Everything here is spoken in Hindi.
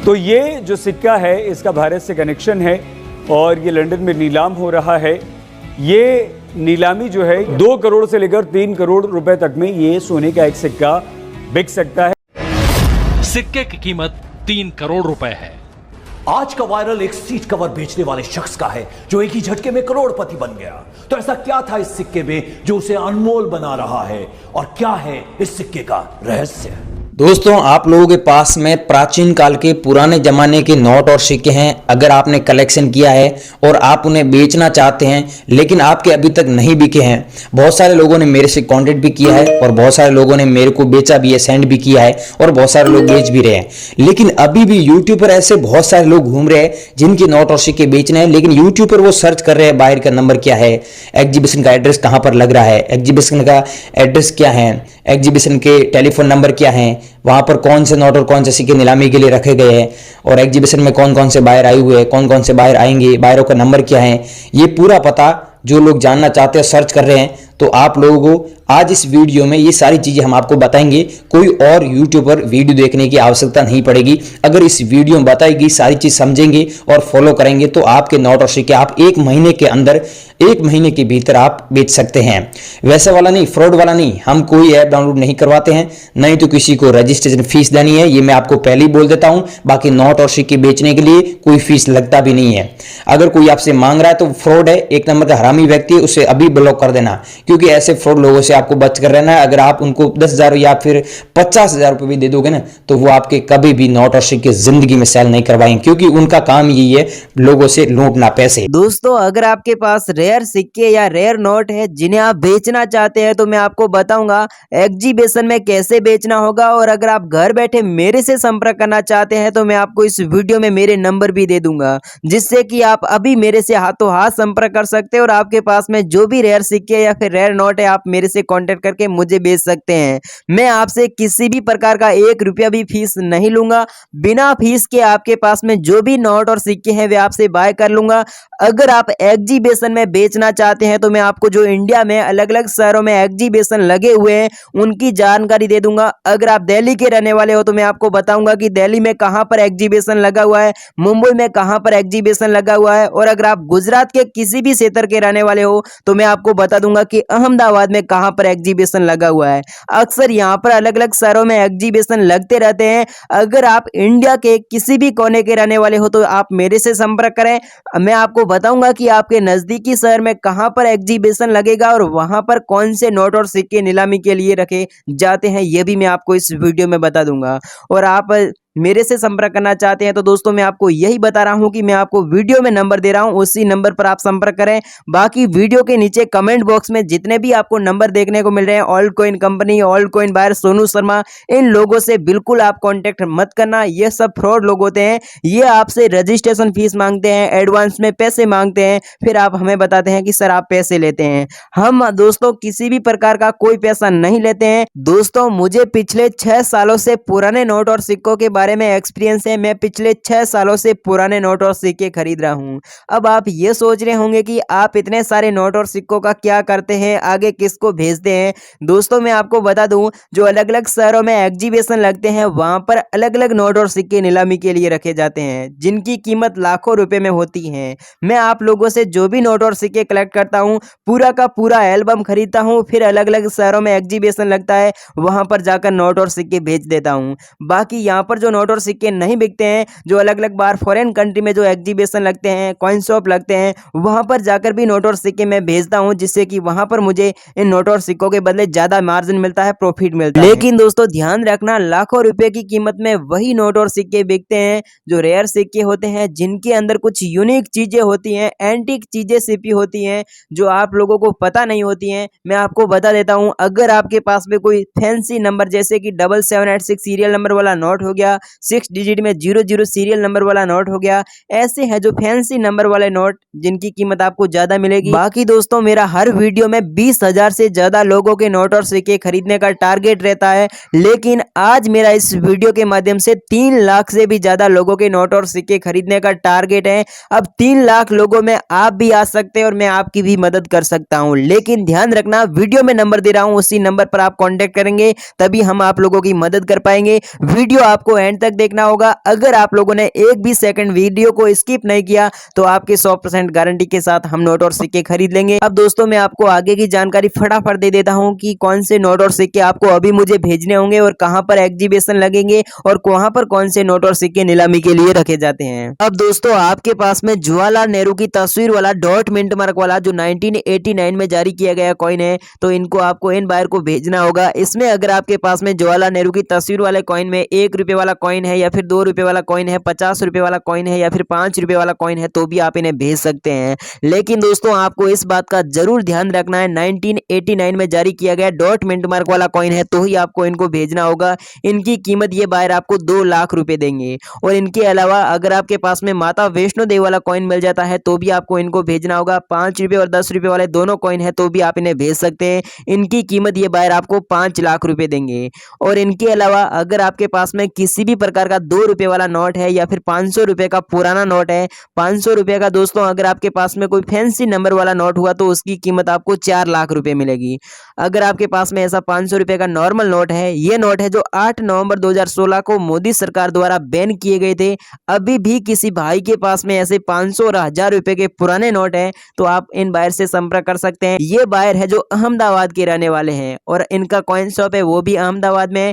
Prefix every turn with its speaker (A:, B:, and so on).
A: तो ये जो सिक्का है इसका भारत से कनेक्शन है और ये लंदन में नीलाम हो रहा है। ये नीलामी जो है 2 करोड़ से लेकर 3 करोड़ रुपए तक में ये सोने का एक सिक्का बिक सकता है।
B: सिक्के की कीमत 3 करोड़ रुपए है।
C: आज का वायरल एक सीट कवर बेचने वाले शख्स का है जो एक ही झटके में करोड़पति बन गया। तो ऐसा क्या था इस सिक्के में जो उसे अनमोल बना रहा है और क्या है इस सिक्के का रहस्य?
D: दोस्तों, आप लोगों के पास में प्राचीन काल के पुराने जमाने के नोट और सिक्के हैं। अगर आपने कलेक्शन किया है और आप उन्हें बेचना चाहते हैं लेकिन आपके अभी तक नहीं बिके हैं, बहुत सारे लोगों ने मेरे से कांटेक्ट भी किया है और बहुत सारे लोगों ने मेरे को बेचा भी है, सेंड भी किया है और बहुत सारे लोग बेच भी रहे हैं। लेकिन अभी भी यूट्यूब पर ऐसे बहुत सारे लोग घूम रहे हैं जिनके नोट और सिक्के बेचने हैं, लेकिन यूट्यूब पर वो सर्च कर रहे हैं बाहर का नंबर क्या है, एग्जीबिशन का एड्रेस कहाँ पर लग रहा है, एग्जीबिशन का एड्रेस क्या है, एग्जीबिशन के टेलीफोन नंबर क्या है, वहां पर कौन से नोट और कौन से सिक्के नीलामी के लिए रखे गए हैं और एग्जीबिशन में कौन कौन से बायर आए हुए हैं, कौन कौन से बायर आएंगे, बायरों का नंबर क्या है, ये पूरा पता जो लोग जानना चाहते हैं सर्च कर रहे हैं। तो आप लोगों को आज इस वीडियो में ये सारी चीजें हम आपको बताएंगे। कोई और यूट्यूब पर वीडियो देखने की आवश्यकता नहीं पड़ेगी। अगर इस वीडियो में बताई गई सारी चीज समझेंगे और फॉलो करेंगे तो आपके नोट और सिक्के आप 1 महीने के अंदर, 1 महीने के भीतर आप बेच सकते हैं। वैसे वाला नहीं, फ्रॉड वाला नहीं। हम कोई ऐप डाउनलोड नहीं करवाते हैं, नहीं तो किसी को रजिस्ट्रेशन फीस देनी है, ये मैं आपको पहले ही बोल देता हूं। बाकी नोट और सिक्के बेचने के लिए कोई फीस लगता भी नहीं है। अगर कोई आपसे मांग रहा है तो फ्रॉड है, 1 नंबर का हरामी व्यक्ति है, उसे अभी ब्लॉक कर देना, क्योंकि ऐसे फ्रॉड लोगों से आपको बच कर रहना है। अगर आप उनको 10,000 या फिर 50,000 रुपए भी दे दोगे ना तो वो आपके कभी भी नोट और सिक्के जिंदगी में सेल नहीं करवाएंगे, क्योंकि उनका काम यही है लोगों से लूटना पैसे।
E: दोस्तों, अगर आपके पास रेयर सिक्के या रेयर नोट है जिन्हें आप बेचना चाहते हैं तो मैं आपको बताऊंगा एग्जीबिशन में कैसे बेचना होगा। और अगर आप घर बैठे मेरे से संपर्क करना चाहते हैं तो मैं आपको इस वीडियो में मेरे नंबर भी दे दूंगा, जिससे कि आप अभी मेरे से हाथों हाथ संपर्क कर सकते हैं और आपके पास में जो भी रेयर सिक्के या फिर रेयर नोट है आप मेरे से कांटेक्ट करके मुझे बेच सकते हैं। मैं आपसे किसी भी प्रकार का 1 रुपया भी फीस नहीं लूंगा। बिना फीस के आपके पास में जो भी नोट और सिक्के हैं वे आपसे बाय कर लूंगा। अगर आप एग्जीबिशन में बेचना चाहते हैं तो मैं आपको जो इंडिया में अलग अलग शहरों में एग्जीबिशन लगे हुए हैं उनकी जानकारी दे दूंगा। अगर आप दिल्ली के रहने वाले हो तो मैं आपको बताऊंगा कि दिल्ली में कहां पर एग्जीबिशन लगा हुआ है, मुंबई में कहां पर एग्जीबिशन लगा हुआ है। और अगर आप गुजरात के किसी भी क्षेत्र के रहने वाले हो तो मैं आपको बता दूंगा कि अहमदाबाद में कहां पर एग्जीबिशन लगा हुआ है। अक्सर यहां पर अलग अलग शहरों में एग्जीबिशन लगते रहते हैं। अगर आप इंडिया के किसी भी कोने के रहने वाले हो तो आप मेरे से संपर्क करें। मैं आपको बताऊंगा कि आपके नजदीकी शहर में कहां पर एग्जीबिशन लगेगा और वहां पर कौन से नोट और सिक्के नीलामी के लिए रखे जाते हैं, यह भी मैं आपको इस वीडियो में बता दूंगा। और आप मेरे से संपर्क करना चाहते हैं तो दोस्तों मैं आपको यही बता रहा हूं कि मैं आपको वीडियो में नंबर दे रहा हूं, उसी नंबर पर आप संपर्क करें। बाकी वीडियो के नीचे कमेंट बॉक्स में जितने भी आपको नंबर देखने को मिल रहे हैं, old coin company, old coin buyer Sonu Sharma, इन लोगों से बिल्कुल आप कांटेक्ट मत करना। ये सब फ्रॉड लोग होते हैं। ये आपसे रजिस्ट्रेशन फीस मांगते हैं, एडवांस में पैसे मांगते हैं, फिर आप हमें बताते हैं कि सर आप पैसे लेते हैं। हम दोस्तों किसी भी प्रकार का कोई पैसा नहीं लेते हैं। दोस्तों, मुझे पिछले 6 सालों से पुराने नोट और सिक्कों के बारे में एक्सपीरियंस है। मैं पिछले 6 सालों से पुराने नोट और सिक्के खरीद रहा हूं। अब आप ये सोच रहे होंगे कि आप इतने सारे नोट और सिक्कों का क्या करते हैं, आगे किसको भेजते हैं। दोस्तों, मैं आपको बता दूं, जो अलग अलग शहरों में एग्जीबिशन लगते हैं वहां पर अलग अलग नोट और सिक्के नीलामी के लिए रखे जाते हैं, जिनकी कीमत लाखों रुपए में होती है। मैं आप लोगों से जो भी नोट और सिक्के कलेक्ट करता हूं पूरा का पूरा एल्बम खरीदता हूं, फिर अलग अलग शहरों में एग्जीबिशन लगता है वहां पर जाकर नोट और सिक्के भेज देता हूं। बाकी यहाँ पर जो नोट और सिक्के नहीं बिकते हैं, जो अलग अलग बार फॉरेन कंट्री में जो एग्जीबिशन लगते हैं, कॉइन शॉप लगते हैं, वहां पर जाकर भी नोट और सिक्के मैं भेजता हूं, जिससे कि वहां पर मुझे इन नोट और सिक्कों के बदले ज्यादा मार्जिन मिलता है, प्रॉफिट मिलता है। लेकिन दोस्तों ध्यान रखना, लाखों रुपए की कीमत में वही नोट और सिक्के बिकते हैं जो रेयर सिक्के होते हैं, जिनके अंदर कुछ यूनिक चीजें होती हैं, एंटीक चीजें छिपी होती हैं जो आप लोगों को पता नहीं होती हैं। मैं आपको बता देता हूं, अगर आपके पास में कोई फैंसी नंबर जैसे कि 7786 सीरियल नंबर वाला नोट हो गया, 6 डिजिट में 00 सीरियल नंबर वाला नोट हो गया, ऐसे हैं जो फैंसी नंबर वाले नोट जिनकी कीमत आपको ज्यादा मिलेगी। बाकी दोस्तों, मेरा हर वीडियो में 20,000 से ज्यादा लोगों के नोट और सिक्के खरीदने का टारगेट रहता है, लेकिन आज मेरा इस वीडियो के माध्यम से 3 लाख से भी ज्यादा लोगों के नोट और सिक्के खरीदने का टारगेट है। अब 3 लाख लोगों में आप भी आ सकते हैं और मैं आपकी भी मदद कर सकता हूं। लेकिन ध्यान रखना, वीडियो में नंबर दे रहा हूं, उसी नंबर पर आप कांटेक्ट करेंगे तभी हम आप लोगों की मदद कर पाएंगे। वीडियो आपको एंड तक देखना होगा। अगर आप लोगों ने एक भी सेकंड वीडियो को स्किप नहीं किया तो आपके 100% गारंटी के साथ हम नोट और सिक्के खरीद लेंगे। अब दोस्तों मैं आपको आगे की जानकारी फटाफट दे देता हूं कि कौन से नोट और सिक्के आपको अभी मुझे भेजने होंगे और कहां पर एग्जीबिशन लगेंगे और वहां पर कौन से नोट और सिक्के नीलामी के लिए रखे जाते हैं। अब दोस्तों आपके पास में जवाहरलाल नेहरू की तस्वीर वाला डॉट मिंट मार्क वाला जो 1989 में जारी किया गया कॉइन है, तो इनको आपको इन बायर को भेजना होगा। इसमें अगर आपके पास में जवाहरलाल नेहरू की तस्वीर वाले कॉइन में 1 रुपए वाला कॉइन है या फिर 2 रुपए वाला कॉइन है, 50 रुपए वाला कॉइन है या फिर 5 रुपए वाला कॉइन है, तो भी आप इन्हें भेज सकते हैं। लेकिन दोस्तों आपको इस बात का जरूर ध्यान रखना है, 1989 में जारी किया गया डॉट मिंट मार्क वाला कॉइन है तो ही आपको इनको भेजना होगा। इनकी कीमत ये बायर आपको 2 लाख रुपए देंगे। और इनके अलावा अगर आपके पास में माता वैष्णो देवी वाला कॉइन मिल जाता है तो भी आपको इनको भेजना होगा। 5 रुपए और 10 रुपए वाले दोनों कॉइन है तो भी आप इन्हें भेज सकते हैं। इनकी कीमत ये बायर आपको 5 लाख रुपए देंगे। और इनके अलावा अगर आपके पास में किसी भी प्रकार का 2 रुपए वाला नोट है या फिर 500 रुपए का पुराना नोट है, 500 रुपए का दोस्तों अगर आपके पास में कोई फैंसी नंबर वाला नोट हुआ तो उसकी कीमत आपको 4 लाख रुपए मिलेगी। अगर आपके पास में ऐसा 500 रुपए का नॉर्मल नोट है, ये नोट है जो 8 नवंबर 2016 को मोदी सरकार द्वारा बैन किए गए थे, अभी भी किसी भाई के पास में ऐसे 500 और 1000 रुपए के पुराने नोट हैं तो आप इन बायर से संपर्क कर सकते हैं। ये बायर है जो अहमदाबाद के रहने वाले हैं और इनका कॉइन शॉप है वो भी अहमदाबाद में है।